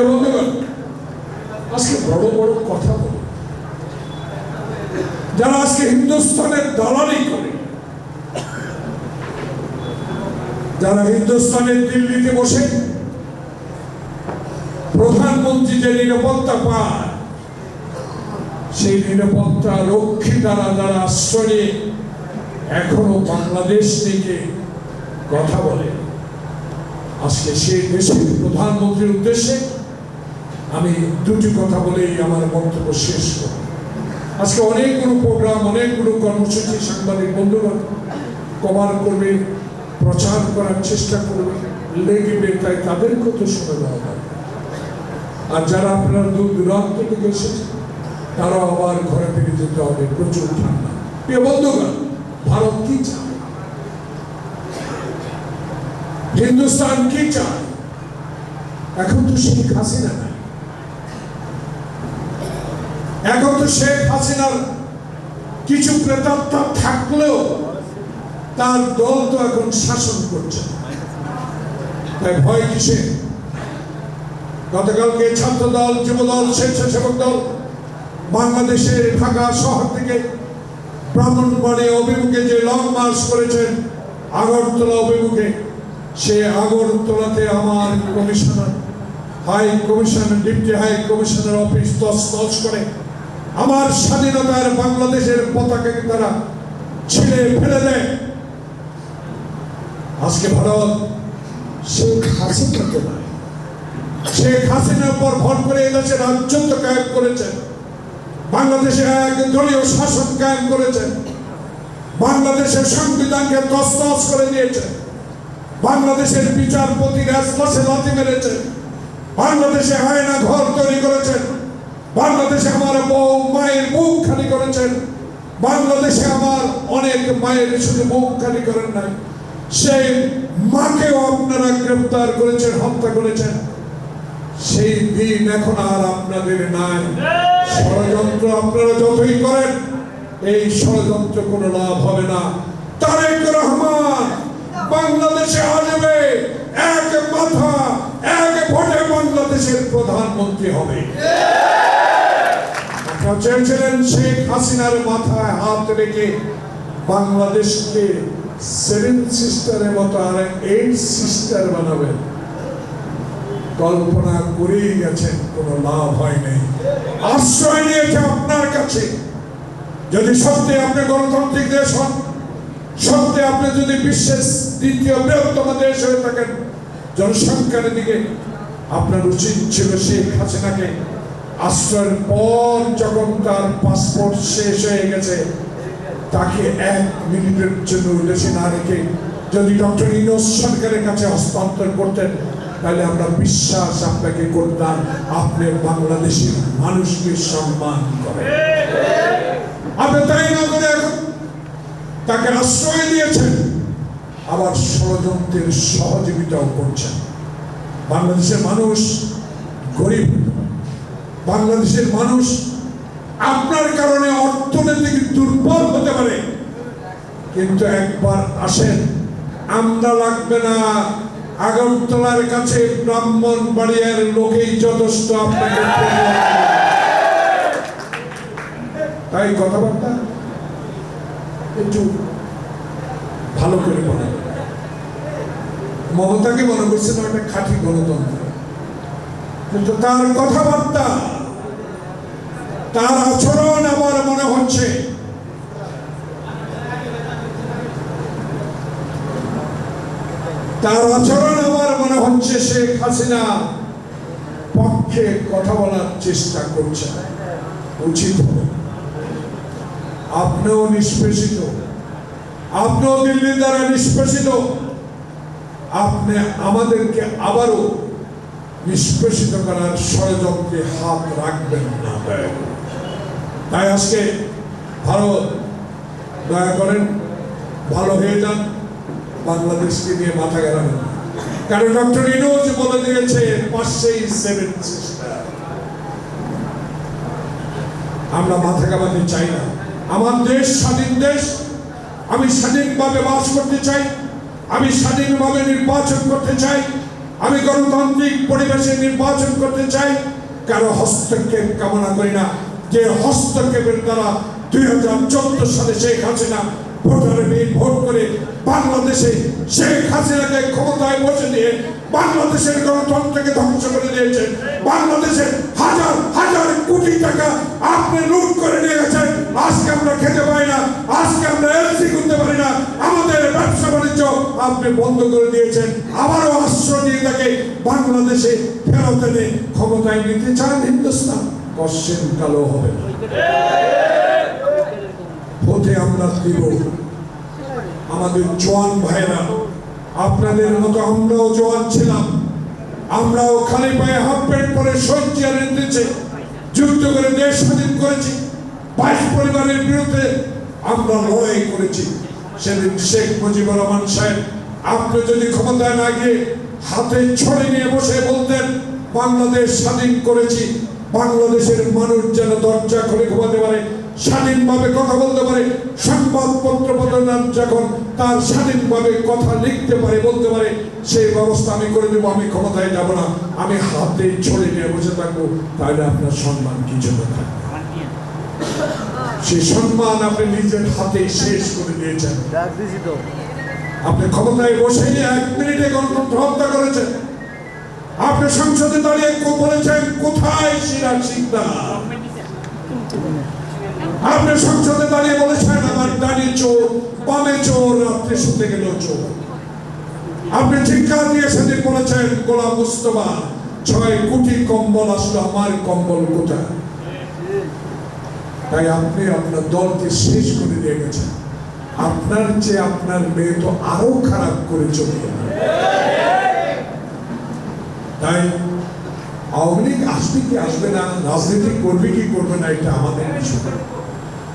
বন্ধুগণ, আজকে বড় বড় কথা বলে যারা আজকে হিন্দুস্তানের দালালি করে, যারা হিন্দুস্তানের দিল্লিতে বসে প্রধানমন্ত্রী যে নিরাপত্তা পায়, সেই নিরাপত্তা রক্ষী দ্বারা যারা আশ্রয় নিয়ে এখনো বাংলাদেশ থেকে কথা বলে, আজকে সেই দেশের প্রধানমন্ত্রীর উদ্দেশ্যে আমি দুটি কথা বলেই আমার বক্তব্য শেষ করব। আজকে অনেকগুলো প্রোগ্রাম, অনেকগুলো কর্মসূচি সাংবাদিক বন্ধুরা কভার করবে, প্রচার করার চেষ্টা করবে, লেগবে, তাই তাদেরকে তো শুনে দেওয়া হবে। আর যারা আপনারা দূর দূরান্ত থেকে এসেছে তারাও আবার ঘরে ফিরে যেতে হবে, প্রচুর ঠান্ডা। প্রিয় বন্ধুরা, ভারত কি চায়, হিন্দুস্তান কি চায়? এখন তো শেখ হাসিনা নাই, এখন তো শেখ হাসিনার কিছু প্রেতাত্মা থাকলেও তার দল তো এখন শাসন করছে, তাই ভয় কিসে? গতকালকে ছাত্র দল, যুব দল, স্বেচ্ছাসেবক দল বাংলাদেশের ঢাকা শহর থেকে ব্রাহ্মণবাড়িয়া অভিমুখে যে লং মার্চ করেছেন আগরতলা অভিমুখে, সে আগরতলাতে আমার commissioner, high commissioner, deputy high commissioner office তছনছ করে আমার স্বাধীনতার বাংলাদেশের পতাকাকে তারা ছিঁড়ে ফেলে দেয়। আজকে ভারত শেখ হাসিনাকে নয়, শেখ হাসিনার পর ভর করে এদেশে রাজত্ব কায়েম করেছেন, বাংলাদেশে এক দলীয় শাসন কায়েম করেছেন, বাংলাদেশের সংবিধানকে তছনছ করে দিয়েছেন, বাংলাদেশের বিচারপতির এজলাসে লাথি মেরেছেন, বাংলাদেশে আয়না ঘর তৈরি করেছেন, বাংলাদেশে আমার বউ মায়ের বুক খালি করেছেন, বাংলাদেশে আমার অনেক মায়ের শুধু বুক খালি করেন নাই, সেই মাকেও আপনারা গ্রেফতার করেছেন, হত্যা করেছেন। সেই দিন এখন আর আপনাদের নাই। ষড়যন্ত্র আপনারা যতই করেন, এই ষড়যন্ত্র কোনো লাভ হবে না। তারেক রহমান বাংলাদেশে আসবে, এক মাথা এক ভোটে বাংলাদেশের প্রধানমন্ত্রী হবে। আপনারা চেয়েছিলেন শেখ হাসিনার মাথায় হাত রেখে বাংলাদেশকে 7 সিস্টারের মতো আর 8 সিস্টার বানাবেন, কল্পনা করেই গেছেন, কোনো লাভ হয় নাই। আশ্রয় নিয়েছে আপনার কাছে। যদি সত্যি আপনি গণতান্ত্রিক দেশ হন, সত্যি আপনি যদি বিশ্বের দ্বিতীয় বৃহত্তম দেশ হয়ে থাকেন জনসংখ্যার দিকে, আপনার উচিত ছিল শেখ হাসিনাকে আশ্রয়ের পর যখন তার পাসপোর্ট শেষ হয়ে গেছে, তাকে 1 মিনিটের জন্য দেশে না রেখে যদি ডক্টর ইউনূস সরকারের কাছে হস্তান্তর করতেন, তাহলে আমরা বিশ্বাস আপনাকে করতাম আপনি বাংলাদেশের মানুষকে সম্মান করেন। আপনি তাই না করে এখন তাকে আশ্রয় দিয়েছেন, আবার ষড়যন্ত্রের সহযোগিতাও করছেন। বাংলাদেশের মানুষ গরিব, বাংলাদেশের মানুষ আপনার কারণে অর্থনৈতিক দুর্বল হতে পারে, কিন্তু একবার আসেন, আমরা লাগবে না, আগরতলার কাছে ব্রাহ্মণবাড়িয়ার লোকেই যথেষ্ট আপনাকে। তাই কথাবার্তা একটু ভালো করে বলেন। মমতাকে মনে করছেন একটা খাঁটি গণতন্ত্র, কিন্তু তার কথাবার্তা, তার আচরণ আমার মনে হচ্ছে শেখ হাসিনা পক্ষে কথা বলার চেষ্টা করছে। উচিত হবে আপনিও নিষ্পেষিত, আপনিও দিল্লির দ্বারা নিষ্পেষিত, আপনি আমাদেরকে আবারও নিষ্পেষিত করার ষড়যন্ত্রে হাত রাখবেন না। তাই আজকে ভারত দয়া করেন, ভালো হয়ে যান, বাংলাদেশকে নিয়ে মাথা গেলাবেন। কারণ ডক্টর ইউনূস বলে দিয়েছে পাশেই 7 সিস্টার। আমরা মাথা কামাতে চাই না। আমার দেশ স্বাধীন দেশ, আমি স্বাধীনভাবে বাস করতে চাই, আমি স্বাধীনভাবে নির্বাচন করতে চাই, আমি গণতান্ত্রিক পরিবেশে নির্বাচন করতে চাই, কারো হস্তক্ষেপ কামনা করি না। যে হস্তক্ষেপের দ্বারা 2014 সালে শেখ হাসিনা ভোটারের বিল ভোট করে বাংলাদেশে শেখ হাসিনাকে ক্ষমতায় বসে দিয়ে বাংলাদেশের গণতন্ত্রকে ধ্বংস করে দিয়েছেন। বাংলাদেশের হাজার হাজার কোটি টাকা আপনি লুট করে নিয়ে গেছেন। আজকে আমরা খেতে পাই না, আজকে আমরা এলসি করতে পারি না, আমাদের ব্যবসা বাণিজ্য আপনি বন্ধ করে দিয়েছেন। আবারও আশ্রয় নিয়ে তাকে বাংলাদেশে ফেরত এনে ক্ষমতায় নিতে চান হিন্দুস্তান, কশ্চিন কালো হবে না। হতে আমরা দিব। আমাদের জওয়ান ভাইরা, আপনাদের মতো আমরাও জওয়ান ছিলাম, আমরাও খালি পায়ে হাফ প্যান্ট পরে শয্যার নিচে যুদ্ধ করে দেশ স্বাধীন করেছি। 22 পরিবারের বিরুদ্ধে আমরা লড়াই করেছি। সেদিন শেখ মুজিবুর রহমান সাহেব আপনি যদি ক্ষমতায় না গিয়ে হাতে ছড়ি নিয়ে বসে বলতেন বাংলাদেশ স্বাধীন করেছি, বাংলাদেশের মানুষ যেন দরজা খুলে ঘুমাতে পারে, স্বাধীনভাবে কথা বলতে পারে, সংবাদপত্র প্রদান যখন তার স্বাধীনভাবে কথা লিখতে পারে, বলতে পারে, সেই ব্যবস্থা আমি করে দেবো। আমি ক্ষমতায় যাব না, আমি হাতে ছড়ি নিয়ে বসে থাকবো, তাহলে আপনার সম্মান কি জন্য থাকবে? সেই সম্মান আপনি নিজের হাতে শেষ করে দিয়েছেন। আপনি ক্ষমতায় বসে 1 মিনিটে গণতন্ত্র হত্যা করেছেন। আপনি সংসদে দাঁড়িয়ে বলেছেন কোথায় সিরাজ শিকদার। আপনি সংসদে দাঁড়িয়ে বলেছেন আমার ডানে চোর, বামে চোর, রাত্রে শুতে গেল চোর। আপনি চিৎকার দিয়ে সেদিন বলেছেন গোলাম মুস্তফা 6 কোটি কম্বল আসলো, আমার কম্বল কোথায়? তাই আপনি আপনার দলকে শেষ করে দিয়ে গেছেন। আপনার চেয়ে আপনার মেয়ে তো আরো খারাপ করে চলে গেল। তাই আওয়ামী লীগ আসবে কি আসবে না, রাজনীতি করবে কি করবে না, এটা আমাদের বিষয়।